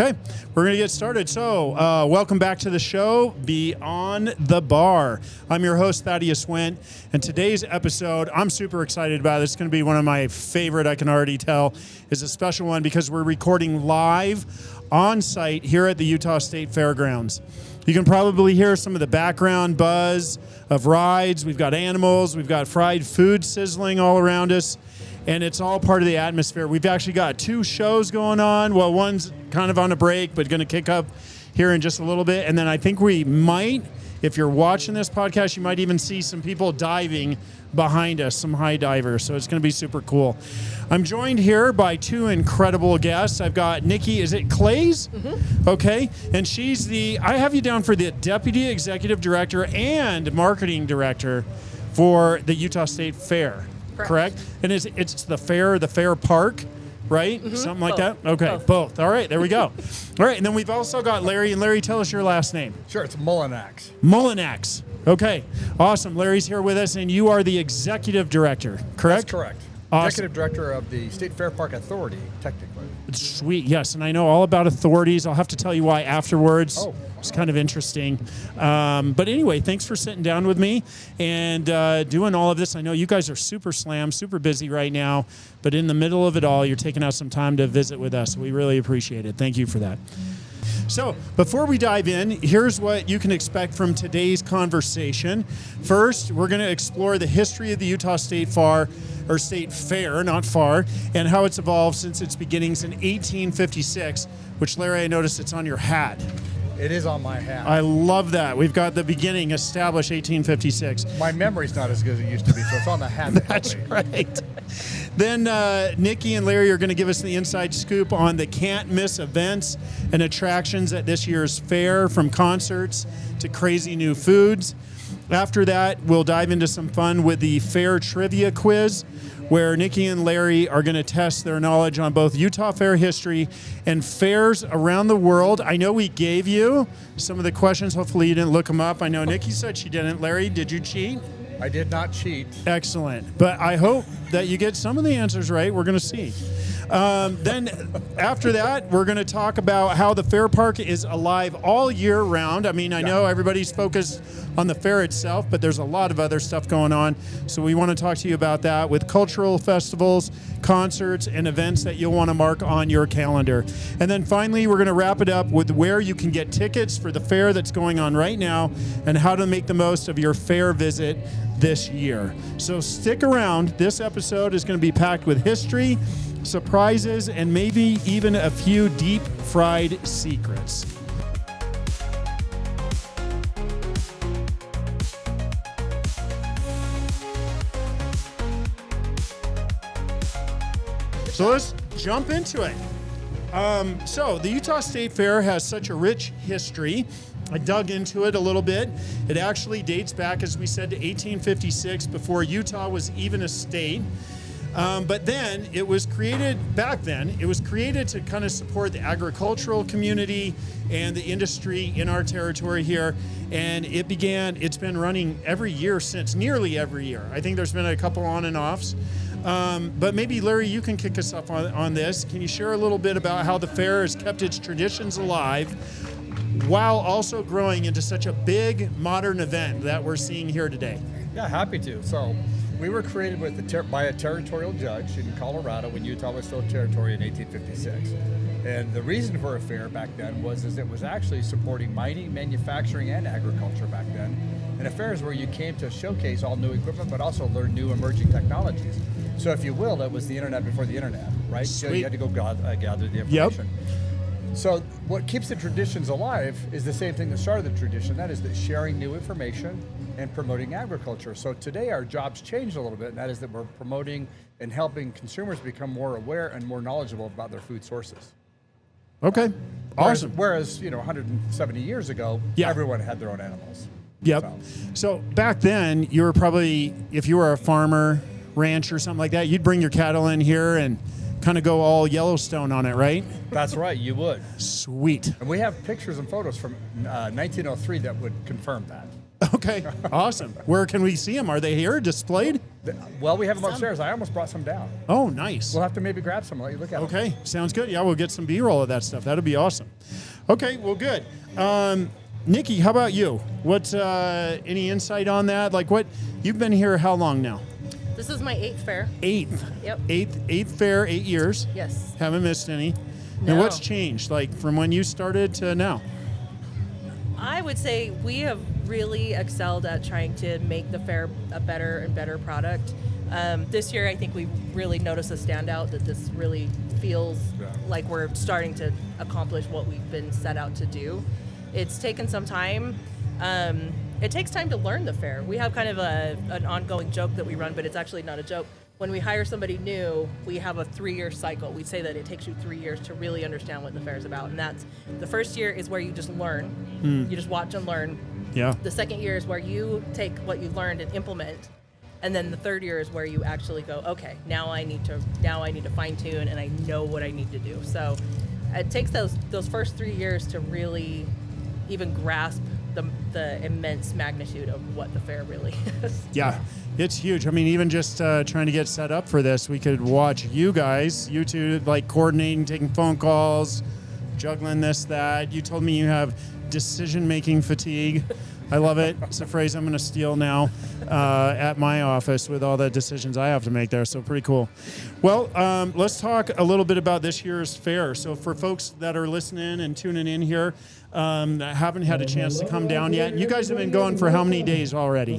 Okay, we're going to get started. So, welcome back to the show, Beyond the Bar. I'm your host, Thaddeus Wendt, and today's episode, I'm super excited about. It's going to be one of my favorite, I can already tell, is a special one because we're recording live on site here at the Utah State Fairgrounds. You can probably hear some of the background buzz of rides. We've got animals, we've got fried food sizzling all around us. And it's all part of the atmosphere. We've actually got two shows going on. Well, one's kind of on a break, but going to kick up here in just a little bit. And then I think we might, if you're watching this podcast, you might even see some people diving behind us, some high divers. So it's going to be super cool. I'm joined here by two incredible guests. I've got Nikki, is it Claeys? Mm-hmm. Okay. And she's I have you down for the Deputy Executive Director and Marketing Director for the Utah State Fair. Correct? And it's the fair park, right? Mm-hmm. Something like that? Okay, both. All right, there we go. All right, and then we've also got Larry. And Larry, tell us your last name. Sure, it's Mullenax. Mullenax. Okay, awesome. Larry's here with us, and you are the Executive Director, correct? That's correct. Awesome. Executive Director of the State Fair Park Authority, technically. Sweet, yes, and I know all about authorities. I'll have to tell you why afterwards. Oh. It's kind of interesting. But anyway, thanks for sitting down with me and doing all of this. I know you guys are super slammed, super busy right now, but in the middle of it all, you're taking out some time to visit with us. We really appreciate it. Thank you for that. So before we dive in, here's what you can expect from today's conversation. First, we're going to explore the history of the Utah State Fair, or State Fair, not FAR, and how it's evolved since its beginnings in 1856, which, Larry, I noticed it's on your hat. It is on my hat. I love that. We've got the beginning, established 1856. My memory's not as good as it used to be, so it's on the hat. That's right. Then Nikki and Larry are going to give us the inside scoop on the can't-miss events and attractions at this year's fair, from concerts to crazy new foods. After that, we'll dive into some fun with the fair trivia quiz, where Nikki and Larry are going to test their knowledge on both Utah Fair history and fairs around the world. I know we gave you some of the questions. Hopefully you didn't look them up. I know Nikki said she didn't. Larry, did you cheat? I did not cheat. Excellent. But I hope that you get some of the answers right. We're going to see. Then after that, we're going to talk about how the fair park is alive all year round. I mean, I know everybody's focused on the fair itself, but there's a lot of other stuff going on. So we want to talk to you about that with cultural festivals, concerts, and events that you'll want to mark on your calendar. And then finally, we're going to wrap it up with where you can get tickets for the fair that's going on right now and how to make the most of your fair visit this year. So stick around. This episode is going to be packed with history, surprises, and maybe even a few deep fried secrets. So let's jump into it. So the Utah State Fair has such a rich history. I dug into it a little bit. It actually dates back, as we said, to 1856, before Utah was even a state. But then it was created to kind of support the agricultural community and the industry in our territory here. And it's been running every year since, nearly every year. I think there's been a couple on and offs. But maybe, Larry, you can kick us off on this. Can you share a little bit about how the fair has kept its traditions alive while also growing into such a big modern event that we're seeing here today? Yeah, happy to. So we were created by a territorial judge in Colorado when Utah was still a territory in 1856. And the reason for a fair back then was it was actually supporting mining, manufacturing, and agriculture back then. And a fair is where you came to showcase all new equipment, but also learn new emerging technologies. So if you will, it was the internet before the internet, right? Sweet. So you had to go gather the information. Yep. So what keeps the traditions alive is the same thing that started the tradition, that is that sharing new information and promoting agriculture. So today our jobs changed a little bit, and that is that we're promoting and helping consumers become more aware and more knowledgeable about their food sources. Okay, awesome. Whereas 170 years ago, everyone had their own animals. Yep. So back then, you were probably, if you were a farmer, ranch or something like that, you'd bring your cattle in here and kind of go all Yellowstone on it, right? That's right, you would. Sweet. And we have pictures and photos from 1903 that would confirm that. Okay, awesome. Where can we see them? Are they here displayed? Well, we have them upstairs. I almost brought some down. Oh, nice. We'll have to maybe grab some and let you look at them. Okay, sounds good. Yeah, we'll get some B-roll of that stuff. That'll be awesome. Okay, well, good. Nikki, how about you? What, any insight on that? Like what, you've been here how long now? This is my 8th fair. 8th? Yep. Eighth fair, 8 years? Yes. Haven't missed any. No. And what's changed, like from when you started to now? I would say we have really excelled at trying to make the fair a better and better product. This year, I think we really noticed a standout that this really feels like we're starting to accomplish what we've been set out to do. It's taken some time. It takes time to learn the fair. We have kind of an ongoing joke that we run, but it's actually not a joke. When we hire somebody new, we have a 3-year cycle. We say that it takes you 3 years to really understand what the fair is about. And that's the first year is where you just learn. You just watch and learn. Yeah. The second year is where you take what you've learned and implement. And then the third year is where you actually go, okay, now I need to fine tune and I know what I need to do. So it takes those first 3 years to really even grasp the immense magnitude of what the fair really is. Yeah, it's huge. I mean, even just trying to get set up for this, we could watch you two, like coordinating, taking phone calls, juggling this, that. You told me you have decision-making fatigue. I love it. It's a phrase I'm going to steal now at my office with all the decisions I have to make there. So pretty cool. Well, let's talk a little bit about this year's fair. So for folks that are listening and tuning in here that haven't had a chance to come down yet, you guys have been going for how many days already?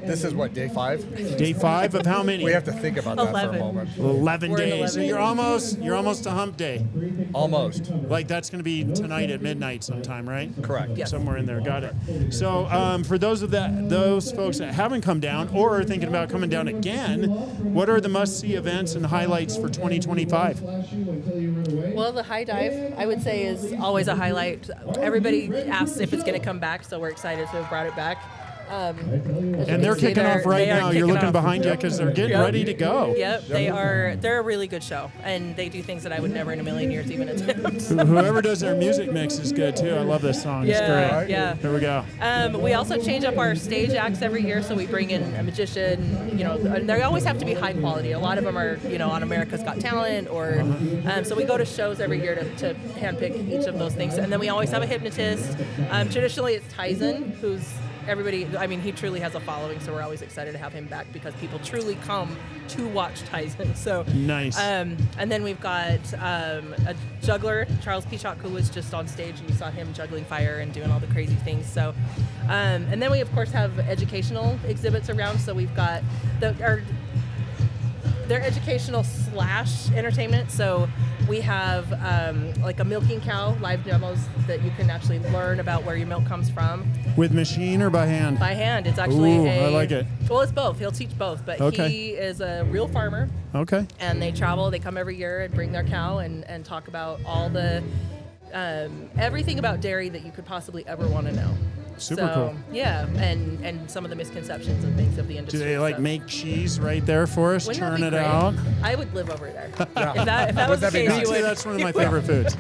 This is what, day 5? Day 5 of how many? We have to think about that 11. for a moment. 11 We're in days. So 11. you're almost to hump day. Almost. Like that's going to be tonight at midnight sometime, right? Correct. Yes. Somewhere in there. Got it. So for those folks that haven't come down or are thinking about coming down again, what are the must-see events and highlights for 2025? Well, the high dive, I would say, is always a highlight. Everybody asks if it's going to come back, so we're excited to have brought it back. And they're kicking off right now. You're looking behind you because they're getting ready to go. Yep, they're a really good show, and they do things that I would never in a million years even attempt. Whoever does their music mix is good too. I love this song. It's great. Yeah. Here we go. We also change up our stage acts every year, so we bring in a magician. And they always have to be high quality. A lot of them are, on America's Got Talent, or so we go to shows every year to handpick each of those things, and then we always have a hypnotist. Traditionally, it's Tyzen, who's he truly has a following, so we're always excited to have him back because people truly come to watch Tyzen. So nice. And then we've got a juggler, Charles Peacock, who was just on stage, and you saw him juggling fire and doing all the crazy things. So, and then we of course have educational exhibits around. So we've got they're educational / entertainment. So we have like a milking cow live demos that you can actually learn about where your milk comes from. With machine or by hand? By hand. It's actually I like it. Well, it's both. He'll teach both, but he is a real farmer. Okay. And they travel. They come every year and bring their cow and talk about all the everything about dairy that you could possibly ever want to know. Super cool. Yeah, and some of the misconceptions and things of the industry. Do they make cheese right there for us? Wouldn't Turn that it be great? out. I would live over there. Yeah. If that was the case, you would. That's one of my favorite foods.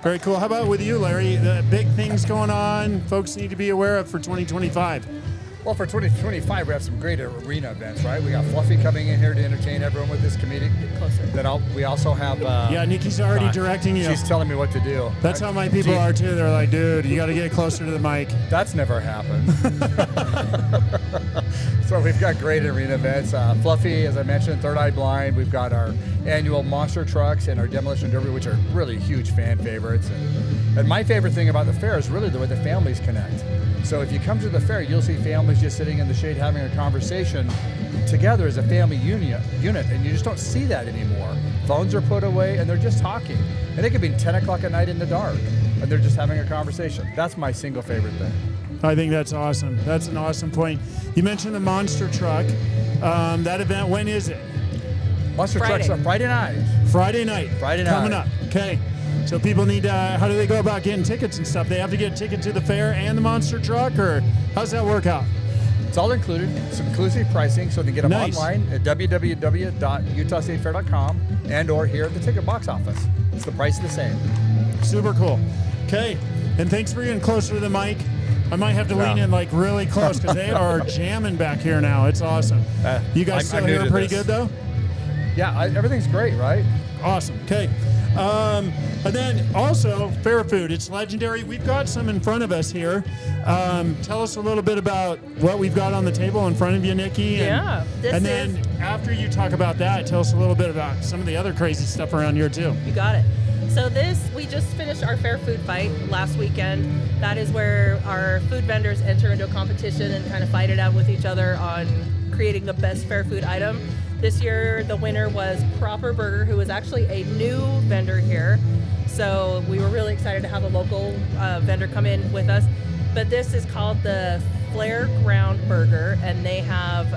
Very cool. How about with you, Larry? The big things going on folks need to be aware of for 2025. Well, for 2025, we have some great arena events, right? We got Fluffy coming in here to entertain everyone with this comedic. Closer. Then we also have... Nikki's already directing you. She's telling me what to do. That's how my people are, too. They're like, dude, you got to get closer to the mic. That's never happened. So we've got great arena events. Fluffy, as I mentioned, Third Eye Blind. We've got our annual monster trucks and our demolition derby, which are really huge fan favorites. And my favorite thing about the fair is really the way the families connect. So if you come to the fair, you'll see families just sitting in the shade having a conversation together as a family unit, and you just don't see that anymore. Phones are put away, and they're just talking. And it could be 10 o'clock at night in the dark, and they're just having a conversation. That's my single favorite thing. I think that's awesome. That's an awesome point. You mentioned the monster truck. That event, when is it? Monster Friday. trucks on Friday night. Friday night. Coming up. Okay. So people need, how do they go about getting tickets and stuff? They have to get a ticket to the fair and the monster truck, or how's that work out? It's all included. It's inclusive pricing, so they can get them Nice. online at www.utahstatefair.com and or here at the ticket box office. It's the price the same. Super cool. Okay. And thanks for getting closer to the mic. I might have to lean in like really close because they are jamming back here now. It's awesome. You guys still hear pretty good though? Yeah, everything's great, right? Awesome. Okay. And then also fair food. It's legendary. We've got some in front of us here. Tell us a little bit about what we've got on the table in front of you, Nikki. And then after you talk about that, tell us a little bit about some of the other crazy stuff around here too. You got it. So we just finished our fair food fight last weekend. That is where our food vendors enter into a competition and kind of fight it out with each other on creating the best fair food item. This year, the winner was Proper Burger, who is actually a new vendor here. So we were really excited to have a local vendor come in with us. But this is called the Fairground Burger, and they have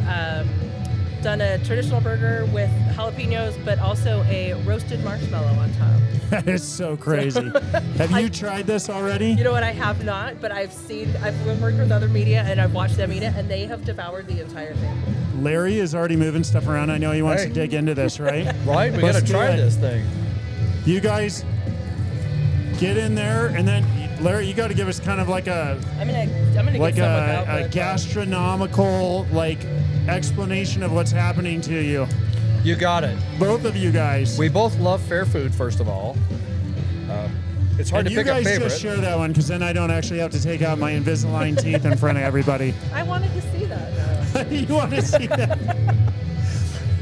done a traditional burger with jalapenos, but also a roasted marshmallow on top. That is so crazy. Have you tried this already? You know what? I have not, but I've worked with other media and I've watched them eat it, and they have devoured the entire thing. Larry is already moving stuff around. I know he wants to dig into this, right? Right? We got to try this thing. You guys get in there, and then Larry, you got to give us kind of like a gastronomical explanation of what's happening to you. You got it. Both of you guys. We both love fair food, first of all. It's hard to pick a favorite. You guys just share that one, because then I don't actually have to take out my Invisalign teeth in front of everybody. I wanted to see that. You want to see that?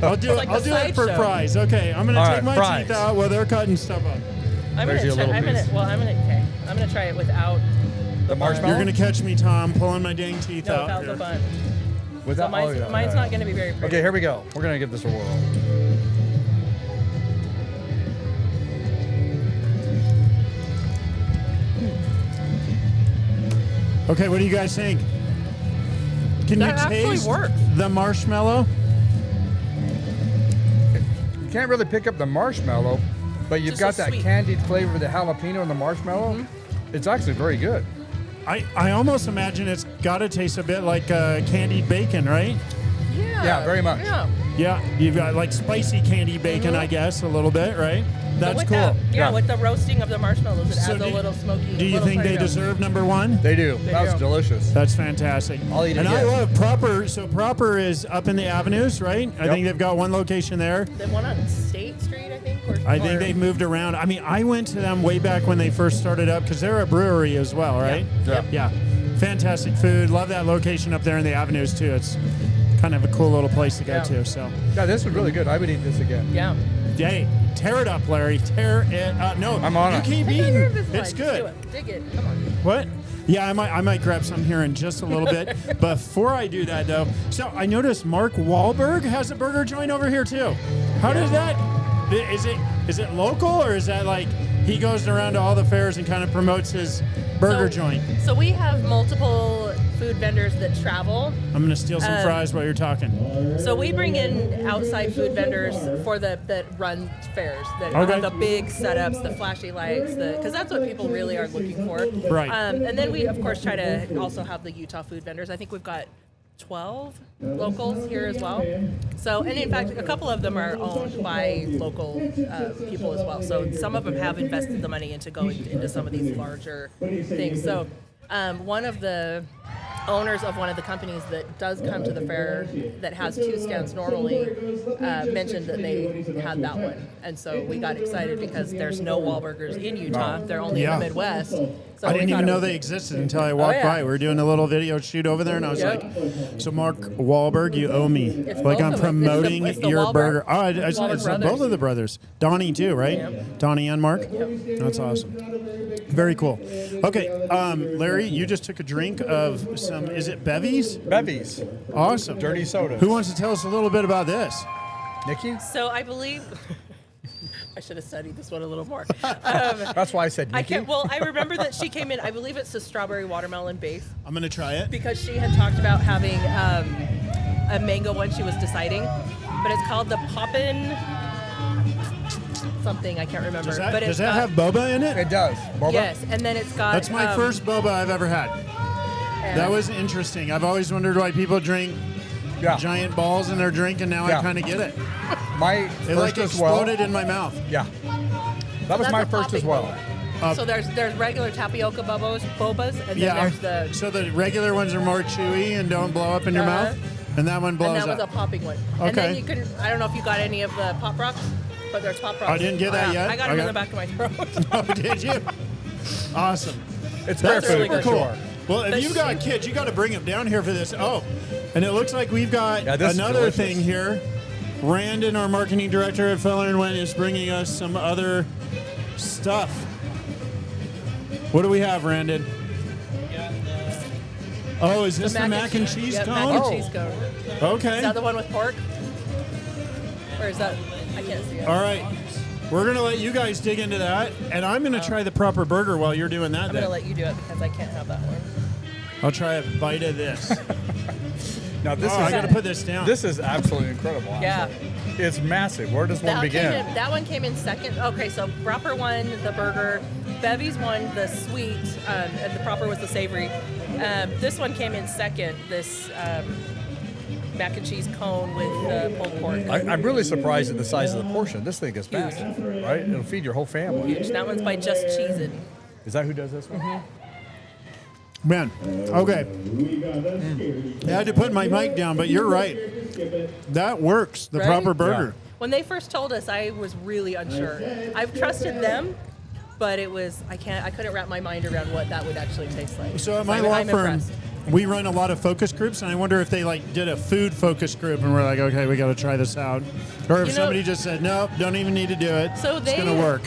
I'll do it for fries. Okay, I'm going to take my teeth out while they're cutting stuff up. I'm going to try it without the marshmallow. You're going to catch me, Tom, pulling my dang teeth out. Without the bun. Without, so mine's not going to be very pretty. Okay, here we go. We're going to give this a whirl. Okay, what do you guys think? Can you taste the marshmallow? You can't really pick up the marshmallow, but you've got that candied flavor of the jalapeno and the marshmallow. Mm-hmm. It's actually very good. I almost imagine it's got to taste a bit like candied bacon, right? Yeah, very much. Yeah, you've got like spicy candied bacon, I guess, a little bit, right? That's cool. With the roasting of the marshmallows, it adds a little smoky. Do you think they deserve number one? They do. That's delicious. That's fantastic. I'll eat it and again. I love Proper. So Proper is up in the Avenues, right? I think they've got one location there. They have one on State Street, I think. I think they've moved around. I mean, I went to them way back when they first started up, because they're a brewery as well, right? Yeah. Fantastic food. Love that location up there in the Avenues too. It's kind of a cool little place to go to. So. Yeah, this is really good. I would eat this again. Yeah. Hey, tear it up, Larry. Tear it up. No, I'm on it. You keep eating. It's good. Do it. Dig it. Come on. What? Yeah, I might grab some here in just a little bit. Before I do that, though, so I noticed Mark Wahlberg has a burger joint over here too. How does that? Is it local, or is that like he goes around to all the fairs and kind of promotes his burger joint? So we have multiple food vendors that travel. I'm gonna steal some fries while you're talking. So we bring in outside food vendors that run fairs, that have the big setups, the flashy lights, because that's what people really are looking for. Right. And then we of course try to also have the Utah food vendors. I think we've got 12 locals here as well. So, and in fact, a couple of them are owned by local people as well. So some of them have invested the money into going into some of these larger things. So one of the owners of one of the companies that does come to the fair that has 2 stands normally mentioned that they had that one. And so we got excited because there's no Wahlburgers in Utah. They're only in the Midwest. So I didn't even know they existed until I walked by. We were doing a little video shoot over there, and I was like, so Mark Wahlberg, you owe me. It's like I'm promoting it's the your Wahlberg, burger. Oh, it's both of the brothers. Donnie too, right? Yep. Donnie and Mark? Yep. That's awesome. Very cool. Okay, Larry, you just took a drink of some, is it Bevies? Bevies. Awesome. Dirty soda. Who wants to tell us a little bit about this? Nikki? So I believe... I should have studied this one a little more. That's why I said Nikki. I remember that she came in, I believe it's a strawberry watermelon base. I'm going to try it. Because she had talked about having a mango one she was deciding. But it's called the Poppin' something, I can't remember. Does that have boba in it? It does. Boba? Yes, and then it's got... That's my first boba I've ever had. That was interesting. I've always wondered why people drink giant balls in their drink, and now I kind of get it. My it first exploded in my mouth. Yeah. That was my first as well. So there's regular tapioca bobas, and then there's the So the regular ones are more chewy and don't blow up in your mouth, and that one blows and that up. was a popping one. Okay. And then you can, I don't know if you got any of the Pop Rocks, but there's Pop Rocks. I didn't get that yet. I got them in the back of my throat. Oh, did you? Awesome. It's That's fair really food for cool. sure. Well, if The you got sheep- kids, you got to bring them down here for this. Oh, and it looks like we've got this is another delicious. thing here. Randon, our marketing director at Feller & Wendt, is bringing us some other stuff. What do we have, Randon? Oh, is this the mac and cheese Yep, cone? mac and cheese cone. Okay. Is that the one with pork? Or is that, I can't see it. All right. We're going to let you guys dig into that, and I'm going to try the proper burger while you're doing that. I'm going to let you do it because I can't have that one. I'll try a bite of this. Now this I is got to put this down. this is absolutely incredible. Yeah. Actually. It's massive. Where does one begin? That one came in second. Okay, so proper won the burger. Bevy's won the sweet, and the proper was the savory. This one came in second. This mac and cheese cone with pulled pork. I'm really surprised at the size of the portion. This thing is massive, right? It'll feed your whole family. Huge. That one's by Just Cheesin'. Is that who does this one? Man, okay. I had to put my mic down, but you're right. That works, the Right? proper burger. When they first told us, I was really unsure. I've trusted them, but it was I couldn't wrap my mind around what that would actually taste like. So at my law I'm firm, impressed. we run a lot of focus groups, and I wonder if they did a food focus group, and we're like, okay, we got to try this out, or if somebody just said, no, don't even need to do it. So it's gonna work.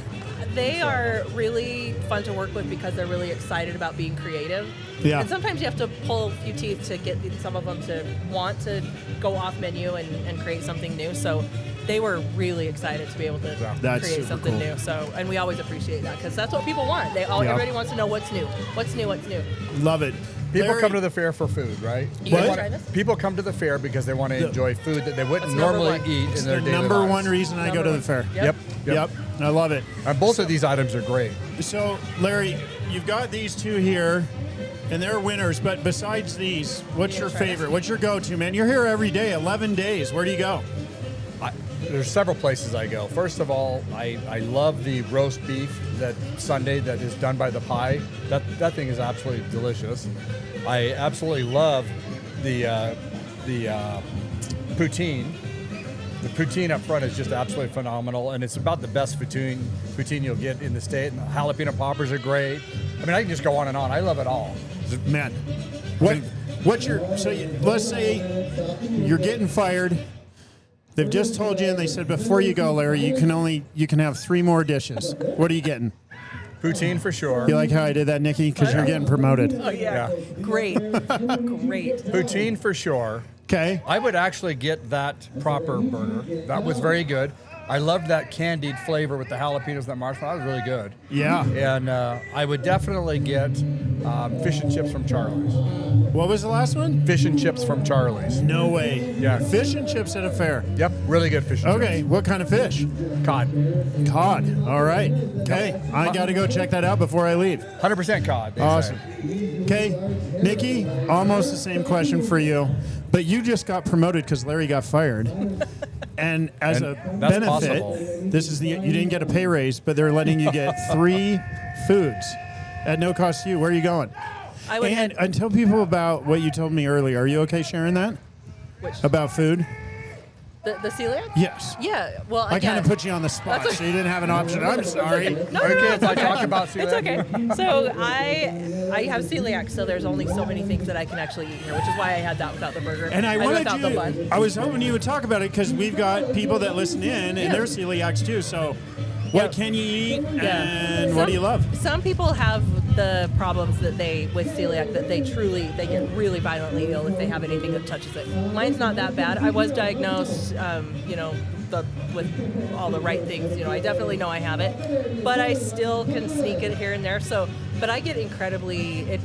They are really fun to work with because they're really excited about being creative. Yeah. And sometimes you have to pull a few teeth to get some of them to want to go off menu and create something new. So they were really excited to be able to That's create super something cool. new. So, and we always appreciate that because that's what people want. Everybody wants to know what's new. What's new? What's new? Love it. People Larry- come to the fair for food, right? You guys What? try this? People come to the fair because they want to enjoy food that they wouldn't That's number normally one. eat It's in their the daily number lives. one reason I go to the fair. Yep. Yep. I love it. And both of these items are great. So, Larry, you've got these two here, and they're winners. But besides these, what's You your gonna try favorite? this? What's your go-to, man? You're here every day, 11 days. Where do you go? There's several places I go. First of all, I love the roast beef that Sunday that is done by the pie. That thing is absolutely delicious. I absolutely love the poutine. The poutine up front is just absolutely phenomenal, and it's about the best poutine you'll get in the state. And the jalapeno poppers are great. I mean, I can just go on and on. I love it all. Man, what's your, let's say you're getting fired. They've just told you, and they said, before you go, Larry, you can have 3 more dishes. What are you getting? Poutine for sure. You like how I did that, Nikki? Because you're getting promoted. Oh yeah. Great. Great. Poutine for sure. Okay. I would actually get that proper burger. That was very good. I loved that candied flavor with the jalapenos and that marshmallow. That was really good. Yeah. And I would definitely get fish and chips from Charlie's. What was the last one? Fish and chips from Charlie's. No way. Yeah. Fish and chips at a fair. Yep, really good fish and Okay. What kind of fish? chips. Cod. Cod. All right. Okay. I got to go check that out before I leave. 100% cod. they Awesome. say. Okay. Nikki, almost the same question for you. But you just got promoted because Larry got fired. And as And a that's benefit, possible. this is you didn't get a pay raise, but they're letting you get 3 foods at no cost to you. Where are you going? I would And tell people about what you told me earlier. Are you okay sharing that? Which, About food? the celiac? Yes. Yeah. Well, I kind of put you on the spot, That's so you didn't have an option. I'm sorry. No, Okay, if I okay. talk about It's celiac. okay. So I have celiac, so there's only so many things that I can actually eat here, which is why I had that without the burger. And I wanted without the bun. I was hoping you would talk about it because we've got people that listen in, and Yeah. they're celiacs too. So, what Yep. can you eat, Yeah. and what do you love? Some people have the problems that with celiac that they get really violently ill if they have anything that touches it. Mine's not that bad. I was diagnosed, with all the right things. I definitely know I have it, but I still can sneak it here and there. So, but I get it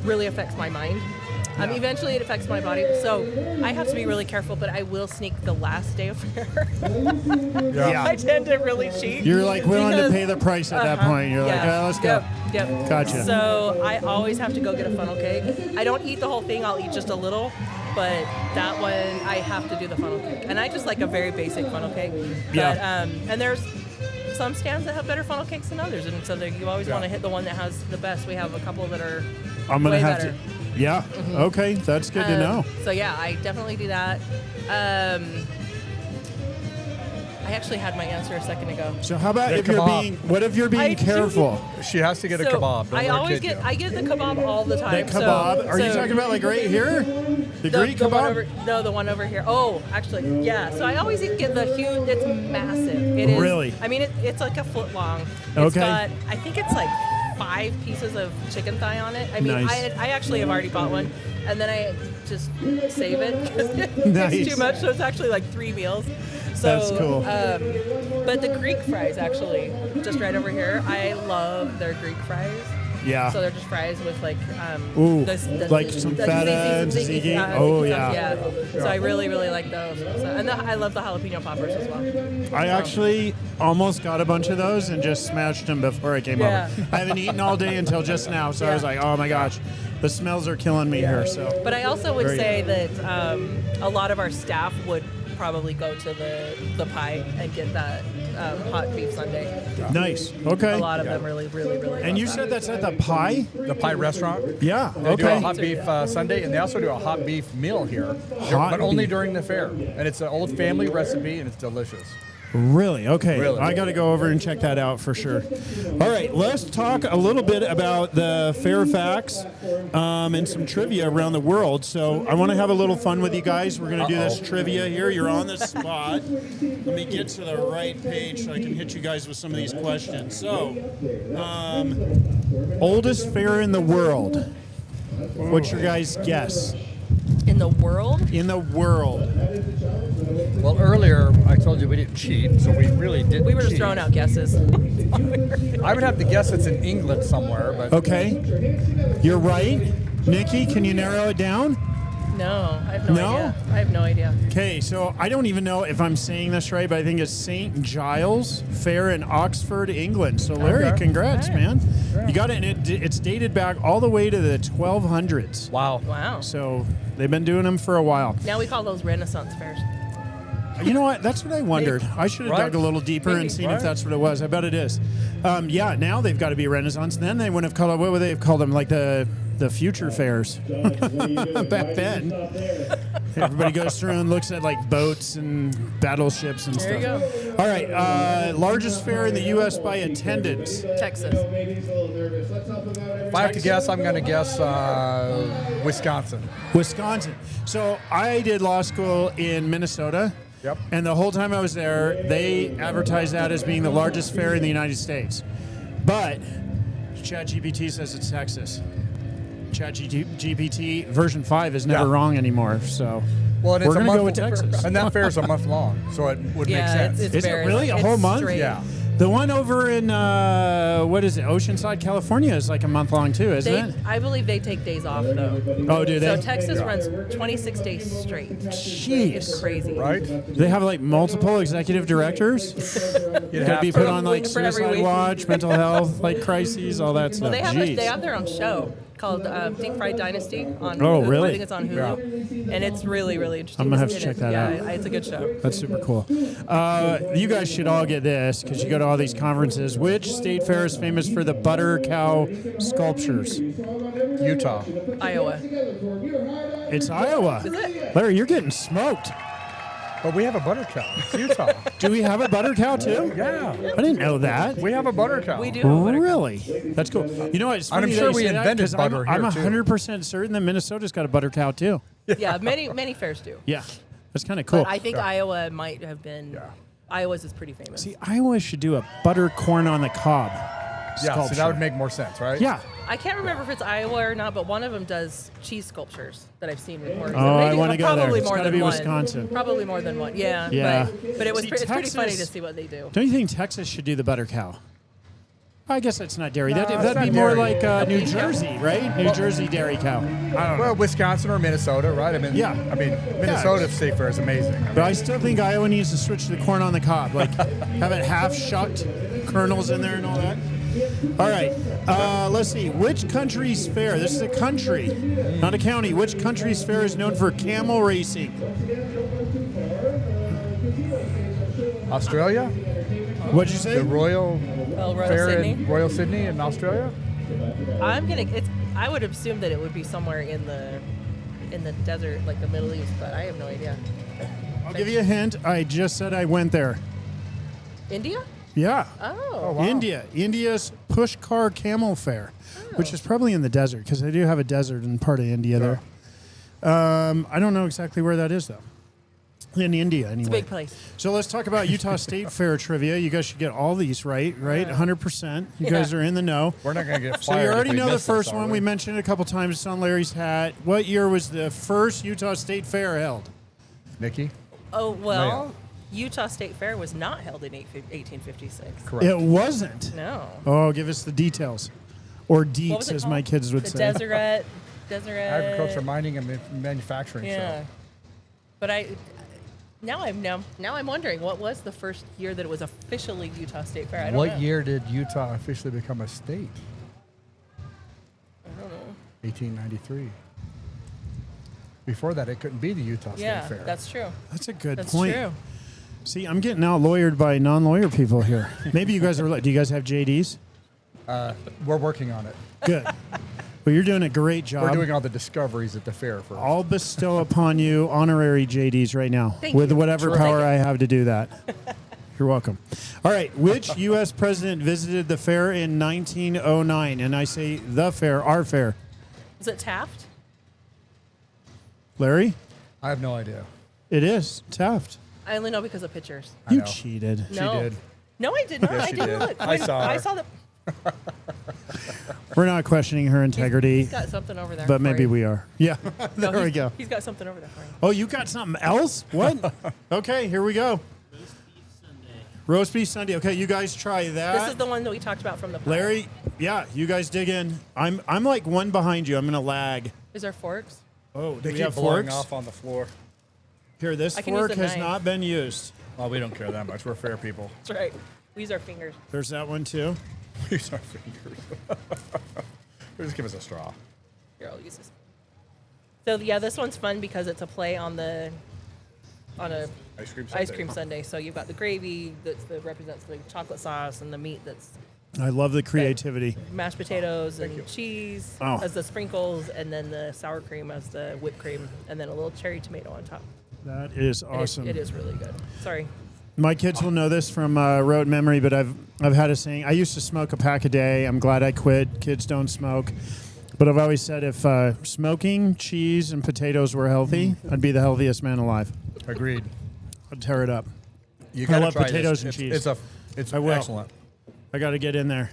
really affects my mind. Eventually it affects my body, so I have to be really careful, but I will sneak the last day of fair. Yeah. I tend to really cheat. You're like willing to because- pay the price at that point. You're like, Yeah. oh, let's go. Yep. Gotcha. So I always have to go get a funnel cake. I don't eat the whole thing. I'll eat just a little, but that one I have to do the funnel cake. And I just like a very basic funnel cake. But, Yeah. and there's some stands that have better funnel cakes than others, and so you always want to hit the one that has the best. We have a couple that are I'm gonna way have better. to. Yeah. Okay, that's good to know. So yeah, I definitely do that. I actually had my answer a second ago. So how about The if you're kebab. being? What if you're being careful? She has to get a kebab. Don't I let her always kid you. I get the kebab all the The time. kebab? Are you talking about like right here? The Greek the kebab? one over, no, the one over here. Oh, actually, yeah. So I always get the huge. It's massive. It is. Really? I mean, it's like a foot long. It's Okay. got. I think it's like 5 pieces of chicken thigh on it. I mean, Nice. I actually have already bought one, and then I just save it because Nice. it's too much. So it's actually like 3 meals. So, That's cool. But the Greek fries, actually, just right over here, I love their Greek fries. Yeah. So they're just fries with like, Ooh, the like some feta and tzatziki? Oh, yeah. So I really, really like those. So, and I love the jalapeno poppers as well. I actually almost got a bunch of those and just smashed them before I came Yeah. over. I haven't eaten all day until just now, so I was Yeah. like, oh my gosh, the smells are killing me here. So, But I also would Very say that a lot of our staff would probably go to the pie and get that hot beef sundae. nice. Okay. A lot of them really, really, really And love you that. said that's at the Pie? The Pie Restaurant. Yeah. They do a Okay. hot beef Sunday, and they also do a hot beef meal here, Hot but only beef. during the fair. And it's an old family recipe, and it's delicious. Really? Okay. Really. I got to go over and check that out for sure. All right, let's talk a little bit about the fair facts and some trivia around the world. So I want to have a little fun with you guys. We're going to do this trivia here. You're on the spot. Let me get to the right page so I can hit you guys with some of these questions. So, oldest fair in the world. What's your guys' guess? In the world? In the world. Well, earlier I told you we didn't cheat, so we really didn't. We were just cheat. throwing out guesses. I would have to guess it's in England somewhere, but Okay. You're right. Nikki, can you narrow it down? No, I have no No? idea. I have no idea. Okay, so I don't even know if I'm saying this right, but I think it's St. Giles Fair in Oxford, England. So, Larry, Okay. congrats, All right. man. You got it, and it's dated back all the way to the 1200s. wow. Wow. So they've been doing them for a while. Now we call those Renaissance fairs. You know what? That's what I wondered. I should have Right. dug a little deeper and Maybe. seen Right. if that's what it was. I bet it is. Yeah, now they've got to be Renaissance. Then they wouldn't have called it, what would they have called them? Like the future fairs back then. Everybody goes through and looks at like boats and battleships and There stuff. you All right, largest fair in the U.S. by attendance. Texas. If I have to guess, I'm going to guess Wisconsin. Wisconsin. So I did law school in Minnesota. Yep. And the whole time I was there, they advertised that as being the largest fair in the United States. But ChatGPT says it's Texas. ChatGPT version 5 is never Yeah. wrong anymore. So Well, and we're it's a going to month, go with Texas. and that fair is a month long, so it would make Yeah, sense. it's Is it very really a it's whole month? straight. Yeah. The one over in, what is it, Oceanside, California is like a month long too, isn't it? I believe they take days off though. Oh, do they? So Texas runs 26 days straight. Jeez. It's crazy. Right? They have like multiple executive directors. You'd Got to have be to. put on like For every suicide week. watch, mental health, like crises, all that stuff. Well, Jeez. they have their own show called Deep Fried Dynasty on Oh, Hulu. really? I think it's on Hulu. And it's really, really interesting. I'm gonna have to It check is. that yeah, out. It's a good show. That's super cool. You guys should all get this because you go to all these conferences. Which state fair is famous for the butter cow sculptures? Utah. Iowa. It's Iowa. Is it? Larry, you're getting smoked. But we have a butter cow. It's Utah. Do we have a butter cow too? Yeah. I didn't know that. We have a butter cow. We do. have a butter- Really? That's cool. You know what? It's And I'm funny sure that you we say that, invented 'cause butter I'm here, too. 100% certain that Minnesota's got a butter cow too. Yeah, many fairs do. Yeah. That's kind of cool. But I think Iowa might have been. Iowa's is pretty famous. See, Iowa should do a butter corn on the cob Yeah, so sculpture. that would make more sense, right? Yeah. I can't remember if it's Iowa or not, but one of them does cheese sculptures that I've seen reported. Oh, I Maybe- wanna go there. probably It's more gotta than be one. Wisconsin. Probably more than one. Yeah. Yeah. But it was See, it's pretty funny to Texas- see what they do. Don't you think Texas should do the butter cow? I guess that's not dairy. No, That'd it's be not more dairy. like New Jersey, right? New Jersey dairy cow. I don't know. Well, Wisconsin or Minnesota, right? I mean, Yeah. Minnesota State Fair is amazing. But I still think Iowa needs to switch to the corn on the cob. Like, have it half shucked, kernels in there and all that. All right. Let's see. Which country's fair? This is a country, not a county. Which country's fair is known for camel racing? Australia? What'd you say? The Royal Fair Sydney. in Royal Sydney in Australia. I would assume that it would be somewhere in the desert, like the Middle East, but I have no idea. I'll give you a hint. I just said I went there. India? Yeah. Oh. wow. India's Pushkar Camel Fair, which is probably in the desert because they do have a desert in part of India there. I don't know exactly where that is though. In India, anyway. It's a big place. So let's talk about Utah State Fair trivia. You guys should get all these right? 100%. You guys are in the know. We're not going to get So fired. you already if we know the miss first this, one. are We mentioned it a couple times. It's on Larry's hat. What year was the first Utah State Fair held? Nikki. Oh, well, No. Utah State Fair was not held in 1856. Correct. It wasn't. No. Oh, give us the details. Or What was deets, it as called? my kids would The say. Deseret. Agriculture, mining, and manufacturing. Yeah. So. But now I'm wondering, what was the first year that it was officially Utah State Fair? I don't know. What year did Utah officially become a state? I don't know. 1893. Before that, it couldn't be the Utah State Yeah, Fair. that's true. That's a good That's point. true. See, I'm getting out lawyered by non-lawyer people here. Maybe you guys are. Do you guys have JDs? We're working on it. Good. Well, you're doing a great job. We're doing all the discoveries at the fair first. I'll bestow upon you honorary JDs right now Thank with you. whatever Terrific. power I have to do that. You're welcome. All right. Which U.S. president visited the fair in 1909? And I say the fair, our fair. Was it Taft? Larry? I have no idea. It is. Taft. I only know because of pictures. You know. cheated. She No. did. No, I did not. Yes, I she did did. not. I saw her. I saw the. We're not questioning her integrity, He's got something over there. but for maybe you. we are. Yeah. No, There we go. He's got something over there for you. Oh, you got something else? What? Okay, here we go. Roast beef Sunday. Okay, you guys try that. This is the one that we talked about from the pie. Larry, yeah, you guys dig in. I'm like one behind you. I'm gonna lag. Is there forks? Oh, do They we keep have blowing forks? off on the floor. Here, this I can use fork the has knife. not been used. Well, we don't care that much. We're fair people. That's right. We use our fingers. There's that one too. Use our fingers. Just give us a straw. Here, I'll use this. So yeah, this one's fun because it's a play on a Ice cream ice cream sundae. So you've got the gravy that represents the chocolate sauce and the meat that's I love the creativity. mashed potatoes you. and cheese Oh. as the sprinkles, and then the sour cream as the whipped cream, and then a little cherry tomato on top. That is And awesome. It is really good. Sorry. My kids will know this from rote memory, but I've had a saying. I used to smoke a pack a day. I'm glad I quit. Kids don't smoke. But I've always said if smoking, cheese, and potatoes were healthy, I'd be the healthiest man alive. Agreed. I'd tear it up. You I gotta love try potatoes this. and It's cheese. It's I will. excellent. I got to get in there.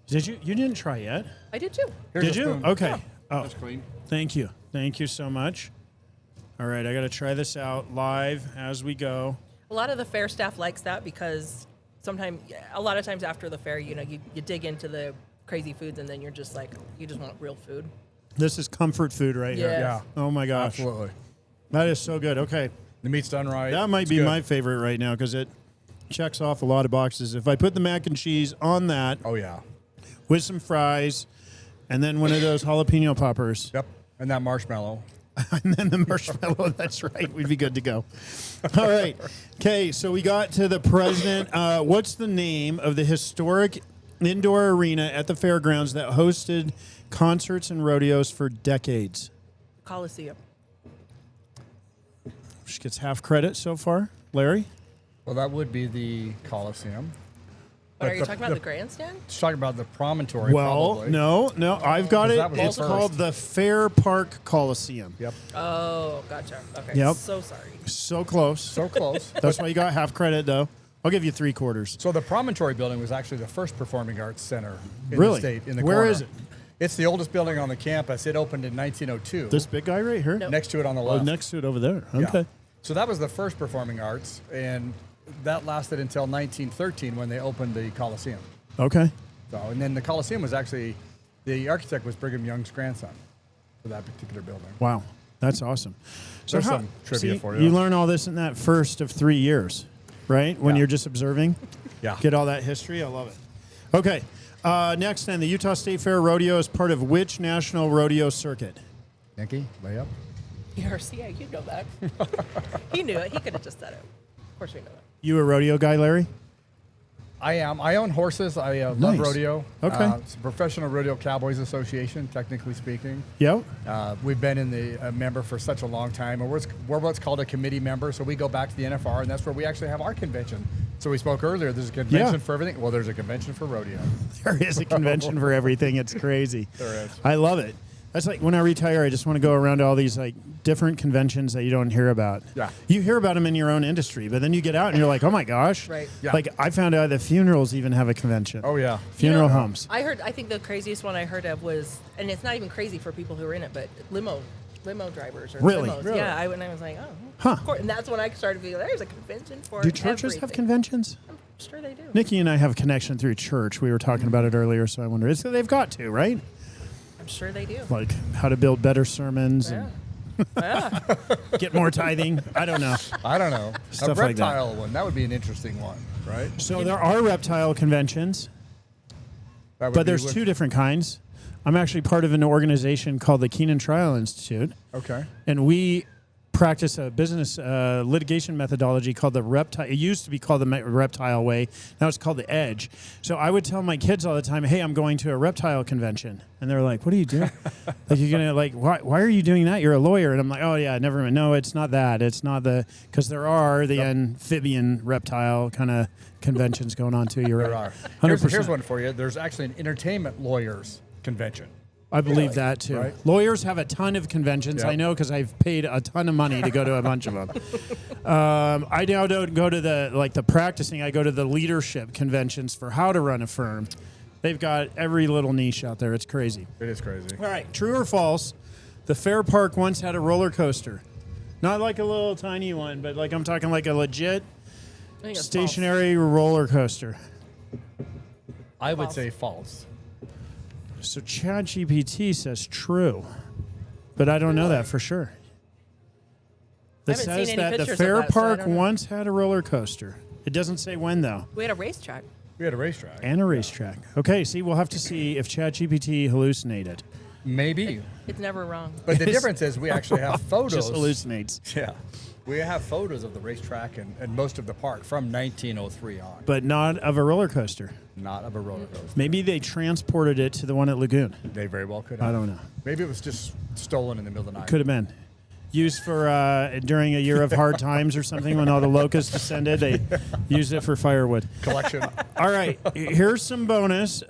Did you? You didn't try yet? I did too. Here's Did a you? spoon. Okay. Yeah. Oh, That's clean. thank you. Thank you so much. All right, I got to try this out live as we go. A lot of the fair staff likes that because a lot of times after the fair, you dig into the crazy foods and then you're just like, you just want real food. This is comfort food right here. Yes. Yeah. Oh my gosh. Absolutely. That is so good. Okay. The meat's done right. That might It's be good. my favorite right now because it checks off a lot of boxes. If I put the mac and cheese on that Oh yeah. with some fries and then one of those jalapeno poppers Yep. And that marshmallow. and then the marshmallow, that's right, we'd be good to go. All right. Okay, so we got to the president. What's the name of the historic indoor arena at the fairgrounds that hosted concerts and rodeos for decades? Coliseum. She gets half credit so far. Larry? Well, that would be the Coliseum. What, are you the- talking about the- the grandstand? Just talking about the promontory. Well, probably. no, I've got Because it. that was the It's first. called the Fair Park Coliseum. Yep. Oh, gotcha. Okay. Yep. So sorry. So close. So close. That's why you got half credit, though. I'll give you 3/4. So the Promontory building was actually the first performing arts center in Really? the state. In the Where corner. is it? It's the oldest building on the campus. It opened in 1902. This big guy right here? No. Next to it on the Oh, left. next to it over there. Yeah. Okay. So that was the first performing arts, and that lasted until 1913 when they opened the Coliseum. Okay. So, and then the Coliseum was actually, the architect was Brigham Young's grandson for that particular building. Wow. That's awesome. There's some trivia for you. You learn all this in that first of 3 years, right? When Yeah. you're just observing. Yeah. Get all that history. I love it. Okay. Next, then, the Utah State Fair Rodeo is part of which national rodeo circuit? Nikki, lay up. Yeah, you know that. He knew it. He could have just said it. Of course we know that. You a rodeo guy, Larry? I am. I own horses. I love Nice. rodeo. Okay. It's a Professional Rodeo Cowboys Association, technically speaking. Yep. We've been in the member for such a long time, and we're what's called a committee member. So we go back to the NFR, and that's where we actually have our convention. So we spoke earlier. There's a convention for everything. Well, there's a convention for rodeo. There is a convention for everything. It's crazy. There is. I love it. That's like when I retire, I just want to go around to all these like different conventions that you don't hear about. Yeah. You hear about them in your own industry, but then you get out and you're like, oh my gosh. Right. Yeah. Like I found out that funerals even have a convention. Oh yeah. Funeral homes. I think the craziest one I heard of was, and it's not even crazy for people who are in it, but limo drivers or Really? limos. Really? Yeah, I was like, oh, Huh. of course. And that's when I started feeling there's a convention for Do churches have everything. conventions? I'm sure they do. Nikki and I have a connection through church. We were talking about it earlier, so I wonder. So they've got to, right? I'm sure they do. Like how to build better sermons Yeah. and get more tithing. I don't know. I don't know. Stuff a like that. reptile one. That would be an interesting one, right? So there are reptile conventions, That would but be there's with- two different kinds. I'm actually part of an organization called the Keenan Trial Institute, Okay. and we practice a business litigation methodology called the reptile. It used to be called the reptile way. Now it's called the edge. So I would tell my kids all the time, "Hey, I'm going to a reptile convention," and they're like, "What are you doing? Like you're gonna like why are you doing that? You're a lawyer." And I'm like, "Oh yeah, never mind. No, it's not that. It's not the because there are the amphibian reptile kind of conventions going on too. You're There right. are. 100%. Here's one for you. There's actually an entertainment lawyers convention. I believe that too. Right. Lawyers have a ton of conventions. Yep. I know because I've paid a ton of money to go to a bunch of them. I now don't go to the practicing. I go to the leadership conventions for how to run a firm. They've got every little niche out there. It's crazy. It is crazy. All right, true or false? The Fair Park once had a roller coaster, not like a little tiny one, but like I'm talking like a legit I think it's stationary roller coaster. I would False. say false. So ChatGPT says true, but I don't know that for sure. It haven't seen says any that the pictures of Fair that, so I Park don't know. once had a roller coaster. It doesn't say when though, false. We had a racetrack. We had a racetrack. and a racetrack. Okay, see, we'll have to see if ChatGPT hallucinated. Maybe. It's never wrong. But the difference is we actually have photos. Just hallucinates, Yeah. We have photos of the racetrack and most of the park from 1903 on. but not of a roller coaster. Not of a roller coaster. Maybe they transported it to the one at Lagoon. They very well could have. I don't know. Maybe it was just stolen in the middle of the night. Could have been. Used for during a year of hard times or something when all the locusts descended. They used it for firewood. Collection. All right, here's some bonus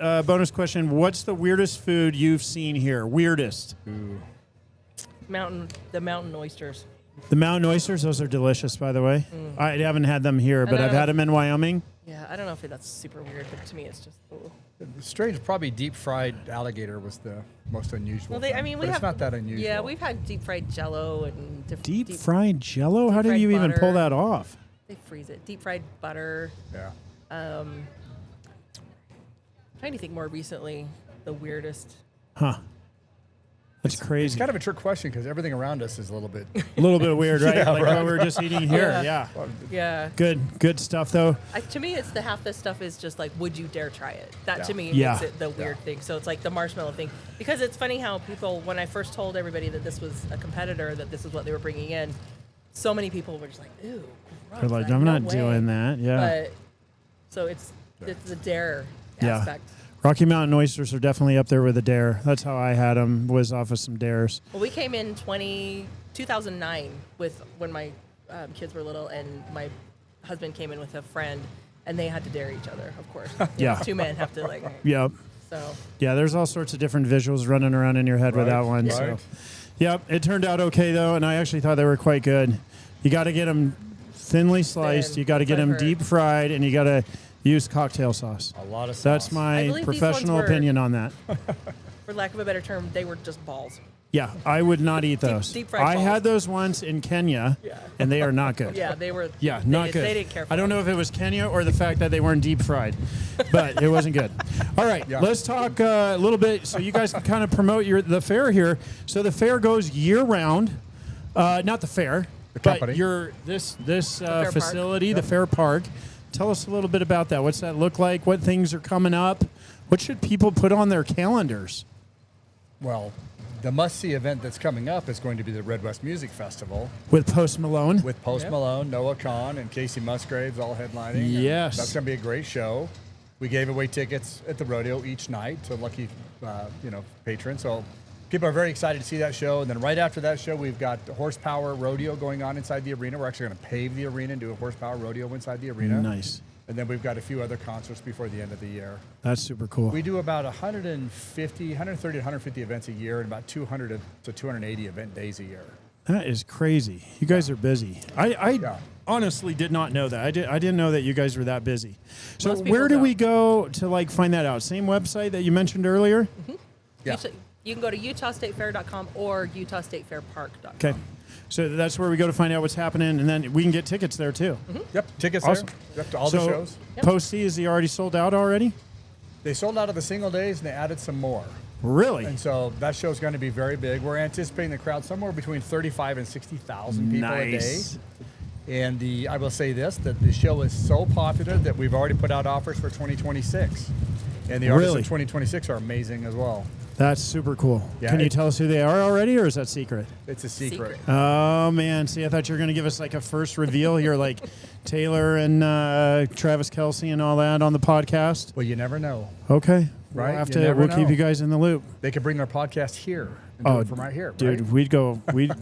question. What's the weirdest food you've seen here? Weirdest. Ooh. The mountain oysters. The mountain oysters, those are delicious, by the way. I haven't had them here, but know. I've had them in Wyoming. Yeah, I don't know if that's super weird, but to me it's just. Ooh. Strange, probably deep fried alligator was the most unusual. Well, thing. we But have it's not that unusual. Yeah, we've had deep fried Jello and Deep fried Jello? How do fried you even pull butter. that off? They freeze it. Deep fried butter. Yeah. Trying to think more recently, the weirdest. Huh. That's It's crazy. kind of a trick question because everything around us is a little bit. A little bit weird, right? Yeah, like right. what we were just eating here. Yeah. Yeah. Good stuff, though. To me, it's the half the stuff is just like, would you dare try it? That Yeah. to me Yeah. makes it the weird thing. So it's like the marshmallow thing. Because it's funny how people, when I first told everybody that this was a competitor, that this is what they were bringing in, so many people were just like, ew, gross. They're like, no I'm not way." doing that. Yeah. But so it's the dare Yeah. aspect. Rocky Mountain oysters are definitely up there with a dare. That's how I had them, was off of some dares. Well, we came in 2009 with when my kids were little, and my husband came in with a friend, and they had to dare each other, of course. Yeah. Two men have to like. Yep. So Yeah, there's all sorts of different visuals running around in your head with that one. So, Right. yep, it turned out okay though, and I actually thought they were quite good. You got to get them thinly sliced. Thin. You got to get That's them what I've deep fried, and you got to use cocktail sauce. A lot of sauce. That's I my believe these professional ones were- opinion on that. for lack of a better term, they were just balls. Yeah, I would not eat those. deep fried I balls. had those once in Kenya, Yeah. and they are not good. Yeah, they were. Yeah, not good. They didn't care for I don't know if it was Kenya or the fact that they weren't deep fried, but it wasn't good. All right, Yeah. let's talk a little bit so you guys can kind of promote the fair here. So the fair goes year round. Not the fair, The but company. this Fair facility, Park. the Fair Park. Tell us a little bit about that. What's that look like? What things are coming up? What should people put on their calendars? Well, the must-see event that's coming up is going to be the Red West Music Festival With Post Malone? with Post Yep. Malone, Noah Kahan, and Casey Musgraves all headlining. and Yes. That's going to be a great show. We gave away tickets at the rodeo each night to lucky, patrons. So people are very excited to see that show. And then right after that show, we've got the horsepower rodeo going on inside the arena. We're actually going to pave the arena and do a horsepower rodeo inside the arena. Nice. And then we've got a few other concerts before the end of the year. That's super cool. We do about 130 to 150 events a year and about 200 to 280 event days a year. That is crazy. You guys are busy. I honestly did not know that. I didn't know that you guys were that busy. So where do we go to find that out? Same website that you mentioned earlier? Mm-hmm. Yeah. You can go to utahstatefair.com or utahstatefairpark.com. Okay. So that's where we go to find out what's happening, and then we can get tickets there too. Mm-hmm. Yep, tickets Awesome. there. Yep, to all the shows. Yep. Post C, is he already sold out already? They sold out of the single days and they added some more. Really? And so that show's going to be very big. We're anticipating the crowd somewhere between 35 and 60,000 people a day. And I will say this, that the show is so popular that we've already put out offers for 2026. And the artists in 2026 are amazing as well. That's super cool. Yeah, Can you tell us who they are already, or is that secret? It's a secret. Oh, man. See, I thought you were going to give us a first reveal here, like Taylor and Travis Kelce and all that on the podcast. Well, you never know. Okay. Right? We'll keep you guys in the loop. They could bring their podcast here and do it from right here, dude, right?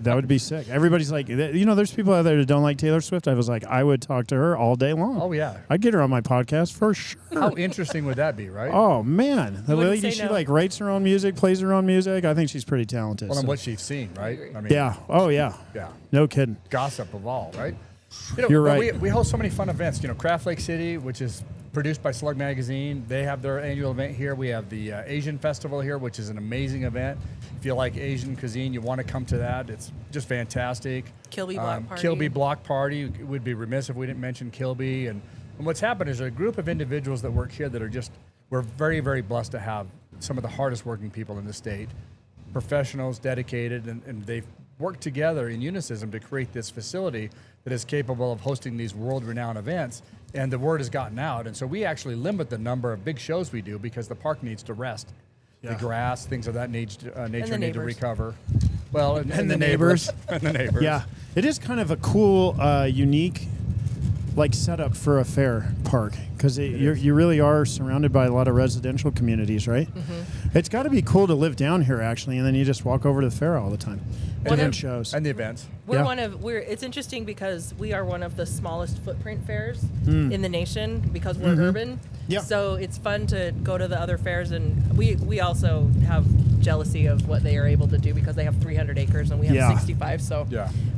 that would be sick. Everybody's like, there's people out there that don't like Taylor Swift. I was like, I would talk to her all day long. Oh, yeah. I'd get her on my podcast for sure. How interesting would that be, right? Oh, man. The lady, she no. writes her own music, plays her own music. I think she's pretty talented. Well, and what she's seen, right? I mean, yeah. Oh, yeah. Yeah. No kidding. Gossip of all, right? You're right. We host so many fun events. Craft Lake City, which is produced by Slug Magazine. They have their annual event here. We have the Asian Festival here, which is an amazing event. If you like Asian cuisine, you want to come to that. It's just fantastic. Kilby Block Party. Kilby Block Party. It would be remiss if we didn't mention Kilby. And what's happened is a group of individuals that work here that are we're very, very blessed to have some of the hardest working people in the state, professionals, dedicated, and they've worked together in unison to create this facility that is capable of hosting these world-renowned events. And the word has gotten out. And so we actually limit the number of big shows we do because the park needs to rest. Yeah. The grass, things of that nature need to recover. Well, and the neighbors. And the neighbors. Yeah. It is kind of a cool, unique setup for a fair park because you really are surrounded by a lot of residential communities, right? Mm-hmm. It's got to be cool to live down here, actually, and then you just walk over to the fair all the time. Different shows. And the events. It's interesting because we are one of the smallest footprint fairs in the nation because we're urban. Yeah. So it's fun to go to the other fairs, and we also have jealousy of what they are able to do because they have 300 acres and we have 65. So,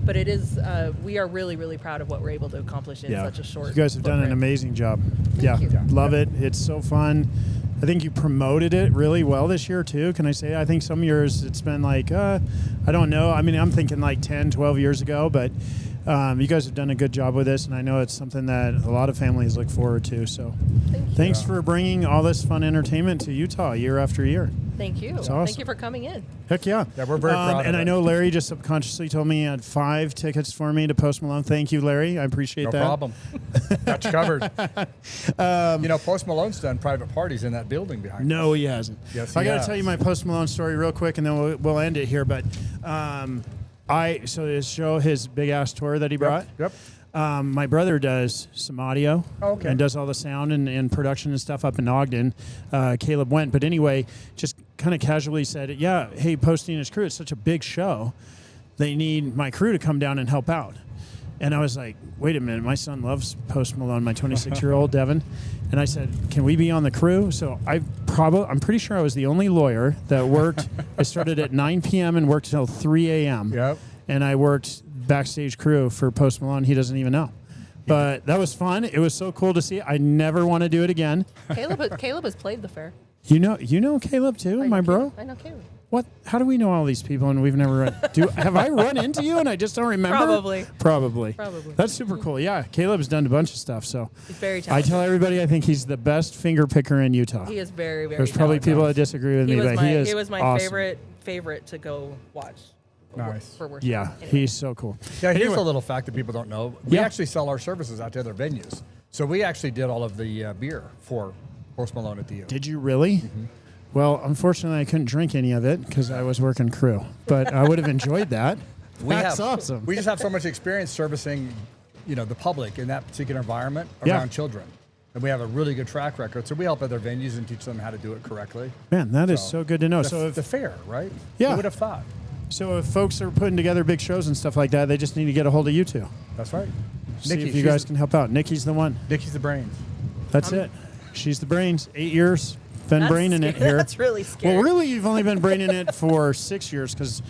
but it is we are really, really proud of what we're able to accomplish in such a short. You guys have done an amazing job. Thank you. Love it. It's so fun. I think you promoted it really well this year too. Can I say? I think some years it's been I don't know. I mean, I'm thinking 10, 12 years ago, but you guys have done a good job with this, and I know it's something that a lot of families look forward to. So thanks for bringing all this fun entertainment to Utah year after year. Thank you. Awesome. Thank you for coming in. Heck yeah. Yeah, we're very proud of And it. I know Larry just subconsciously told me he had 5 tickets for me to Post Malone. Thank you, Larry. I appreciate that. No problem. Got you covered. Post Malone's done private parties in that building behind us. No, he hasn't. Yes, I he got to has. tell you my Post Malone story real quick, and then we'll end it here. But so his show, his big ass tour that he brought. Yep. My brother does some audio and does all the sound and production and stuff up in Ogden. Caleb Wendt. But anyway, just kind of casually said, hey, Posty and his crew, it's such a big show. They need my crew to come down and help out. And I was like, wait a minute, my son loves Post Malone, my 26-year-old Devin. And I said, can we be on the crew? So I'm pretty sure I was the only lawyer that worked. I started at 9 p.m. and worked until 3 a.m. Yep. And I worked backstage crew for Post Malone. He doesn't even know. But that was fun. It was so cool to see. I never want to do it again. Caleb has played the fair. You know Caleb too, my bro? I know Caleb. What? How do we know all these people and we've never run? Have I run into you and I just don't remember? Probably. That's super cool. Yeah, Caleb's done a bunch of stuff. So he's very talented. I tell everybody I think he's the best finger picker in Utah. He is very, very There's probably talented. people that disagree with me, but he is He was my awesome. favorite to go watch. Nice. For worship. Yeah, Anyway. He's so cool. Yeah, here's a little fact that people don't know. We Yeah. actually sell our services out to other venues. So we actually did all of the beer for Post Malone at the U. Did you really? Mm-hmm. Well, unfortunately, I couldn't drink any of it because I was working crew. But I would have enjoyed that. That's awesome. We just have so much experience servicing, the public in that particular environment around children. And we have a really good track record, so we help other venues and teach them how to do it correctly. Man, that is so good to know. So if The fair, right? Yeah. Who would have thought? So if folks are putting together big shows and stuff like that, they just need to get a hold of you two. That's right. See if you she's guys can help out. Nikki's the one. Nikki's the brains. That's it. She's the brains. 8 years. Been braining it here. That's really scary. Well, really, you've only been braining it for 6 years because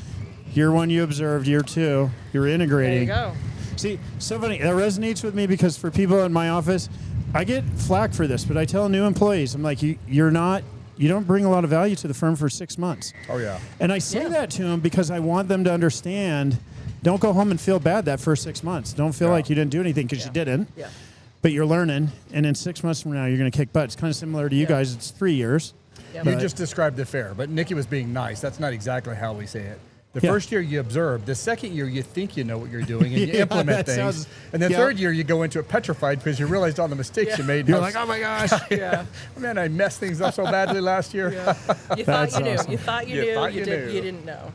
year 1 you observed, year 2 you're integrating. There you go. See, so funny. That resonates with me because for people in my office, I get flack for this, but I tell new employees, I'm like, you don't bring a lot of value to the firm for 6 months. Oh, yeah. And I say that to them because I want them to understand, don't go home and feel bad that first 6 months. Don't feel like you didn't do anything because you didn't. Yeah. But you're learning, and in 6 months from now, you're going to kick butt. It's kind of similar to you guys. It's 3 years. Yeah. You just described the fair, but Nikki was being nice. That's not exactly how we say it. The first year you observe, the second year you think you know what you're doing and you implement things. And the third year you go into it petrified because you realized all the mistakes you made. You're like, oh my gosh. Man, I messed things up so badly last year. You thought you knew. awesome. You thought you knew. You didn't know.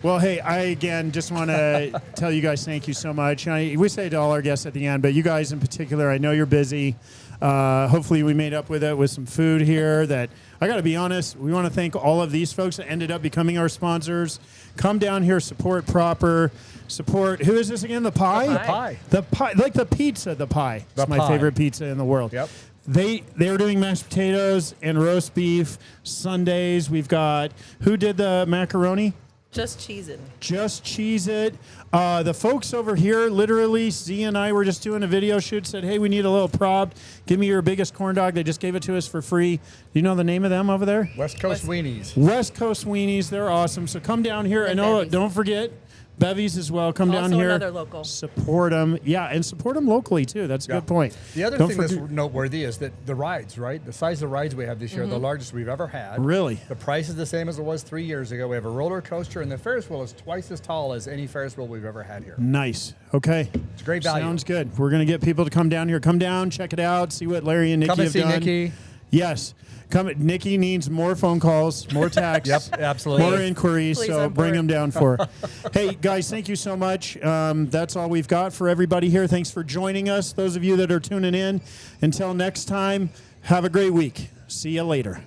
Well, hey, I again just want to tell you guys thank you so much. We say to all our guests at the end, but you guys in particular, I know you're busy. Hopefully we made up with it with some food here that I got to be honest, we want to thank all of these folks that ended up becoming our sponsors. Come down here, support proper, support. Who is this again? The pie? The pie. The pie, like the pizza, the pie. The It's my pie. favorite pizza in the world. Yep. They were doing mashed potatoes and roast beef Sundays. We've got, who did the macaroni? Just cheesing. Just cheese it. The folks over here, literally, Z and I were just doing a video shoot, said, hey, we need a little prop. Give me your biggest corn dog. They just gave it to us for free. Do you know the name of them over there? West Coast Weenies. West Coast Weenies. They're awesome. So come down here. And I know, Bevies. Don't forget, Bevies as well. Come down Also here. another local. Support them. Yeah, and support them locally, too. That's a good point. The other Don't thing that's forget- noteworthy is that the rides, right? The size of the rides we have this year, the largest we've ever had. Really? The price is the same as it was 3 years ago. We have a roller coaster, and the Ferris wheel is twice as tall as any Ferris wheel we've ever had here. Nice. Okay. It's great value. Sounds good. We're going to get people to come down here. Come down, check it out, see what Larry and Nikki Come and have see done. Nikki. Yes. Nikki needs more phone calls, more texts. Yep, absolutely. More inquiries, Please, so I'm bring bored. them down for her. Hey, guys, thank you so much. That's all we've got for everybody here. Thanks for joining us, those of you that are tuning in. Until next time, have a great week. See you later.